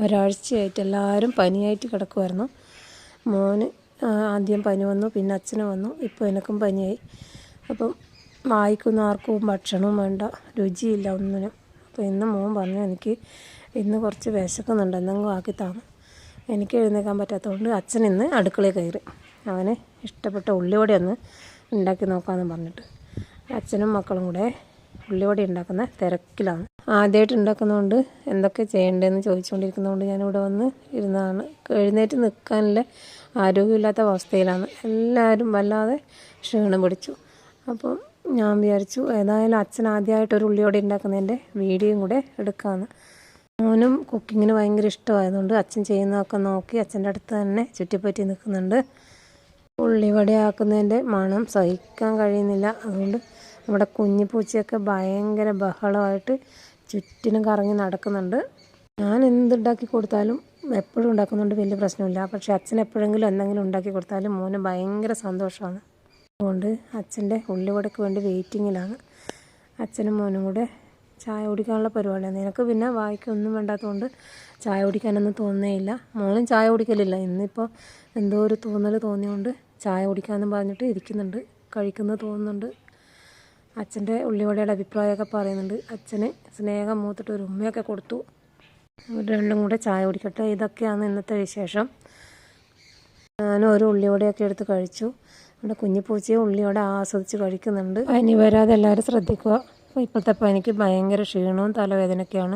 ഒരാഴ്ചയായിട്ട് എല്ലാവരും പനിയായിട്ട് കിടക്കുമായിരുന്നു. മോന് ആദ്യം പനി വന്നു, പിന്നെ അച്ഛന് വന്നു, ഇപ്പോൾ എനിക്കും പനിയായി. അപ്പം വായിക്കുന്ന ആർക്കും ഭക്ഷണവും വേണ്ട, രുചിയില്ല ഒന്നിനും. അപ്പോൾ ഇന്ന് മോൻ പറഞ്ഞു എനിക്ക് ഇന്ന് കുറച്ച് വിശക്കുന്നുണ്ട്, എന്തെങ്കിലും ആക്കി താന്നു. എനിക്ക് എഴുന്നേക്കാൻ പറ്റാത്തതുകൊണ്ട് അച്ഛൻ ഇന്ന് അടുക്കളയിൽ കയറി. അവന് ഇഷ്ടപ്പെട്ട ഉള്ളിവട ഒന്ന് ഉണ്ടാക്കി നോക്കാമെന്ന് പറഞ്ഞിട്ട് അച്ഛനും മക്കളും കൂടെ ഉള്ളിവട ഉണ്ടാക്കുന്ന തിരക്കിലാണ്. ആദ്യമായിട്ട് ഉണ്ടാക്കുന്നതുകൊണ്ട് എന്തൊക്കെ ചെയ്യേണ്ടതെന്ന് ചോദിച്ചുകൊണ്ടിരിക്കുന്നതുകൊണ്ട് ഞാനിവിടെ വന്ന് ഇരുന്നതാണ്. എഴുന്നേറ്റ് നിൽക്കാനുള്ള ആരോഗ്യമില്ലാത്ത അവസ്ഥയിലാണ്. എല്ലാവരും വല്ലാതെ ക്ഷീണം പിടിച്ചു. അപ്പം ഞാൻ വിചാരിച്ചു ഏതായാലും അച്ഛൻ ആദ്യമായിട്ടൊരു ഉള്ളിവട ഉണ്ടാക്കുന്നതിൻ്റെ വീഡിയോയും കൂടെ എടുക്കാമെന്ന്. മോനും കുക്കിങ്ങിന് ഭയങ്കര ഇഷ്ടമായതുകൊണ്ട് അച്ഛൻ ചെയ്യുന്നതൊക്കെ നോക്കി അച്ഛൻ്റെ അടുത്ത് തന്നെ ചുറ്റിപ്പറ്റി നിൽക്കുന്നുണ്ട്. ഉള്ളിവട ആക്കുന്നതിൻ്റെ മണം സഹിക്കാൻ കഴിയുന്നില്ല. അതുകൊണ്ട് നമ്മുടെ കുഞ്ഞു പൂച്ചയൊക്കെ ഭയങ്കര ബഹളമായിട്ട് ചുറ്റിനും കറങ്ങി നടക്കുന്നുണ്ട്. ഞാൻ എന്തുണ്ടാക്കി കൊടുത്താലും എപ്പോഴും ഉണ്ടാക്കുന്നുണ്ട്, വലിയ പ്രശ്നമില്ല. പക്ഷേ അച്ഛൻ എപ്പോഴെങ്കിലും എന്തെങ്കിലും ഉണ്ടാക്കി കൊടുത്താലും മോന് ഭയങ്കര സന്തോഷമാണ്. അതുകൊണ്ട് അച്ഛൻ്റെ ഉള്ളിവടയ്ക്ക് വേണ്ടി വെയിറ്റിങ്ങിലാണ്. അച്ഛനും മോനും കൂടെ ചായ കുടിക്കാനുള്ള പരിപാടിയാണ്. നിനക്ക് പിന്നെ വായിക്കൊന്നും വേണ്ടാത്തതുകൊണ്ട് ചായ കുടിക്കാനൊന്നും തോന്നുന്നേയില്ല. മോനും ചായ കുടിക്കലില്ല. ഇന്നിപ്പോൾ എന്തോ ഒരു തോന്നൽ തോന്നിയുകൊണ്ട് ചായ കുടിക്കാമെന്നും പറഞ്ഞിട്ട് ഇരിക്കുന്നുണ്ട്, കഴിക്കുന്നത് തോന്നുന്നുണ്ട്. അച്ഛൻ്റെ ഉള്ളിവടയുടെ അഭിപ്രായമൊക്കെ പറയുന്നുണ്ട്. അച്ഛന് സ്നേഹം മൂത്തിട്ട് ഒരു ഉമ്മയൊക്കെ കൊടുത്തു. രണ്ടും കൂടെ ചായ കുടിക്കട്ടെ. ഇതൊക്കെയാണ് ഇന്നത്തെ വിശേഷം. ഞാനും ഒരു ഉള്ളിവടയൊക്കെ എടുത്ത് കഴിച്ചു. നമ്മുടെ കുഞ്ഞിപ്പൂച്ചയും ഉള്ളിവട ആസ്വദിച്ച് കഴിക്കുന്നുണ്ട്. പനി വരാതെ എല്ലാവരും ശ്രദ്ധിക്കുക. ഇപ്പോഴത്തെ പനിക്ക് ഭയങ്കര ക്ഷീണവും തലവേദനയൊക്കെയാണ്.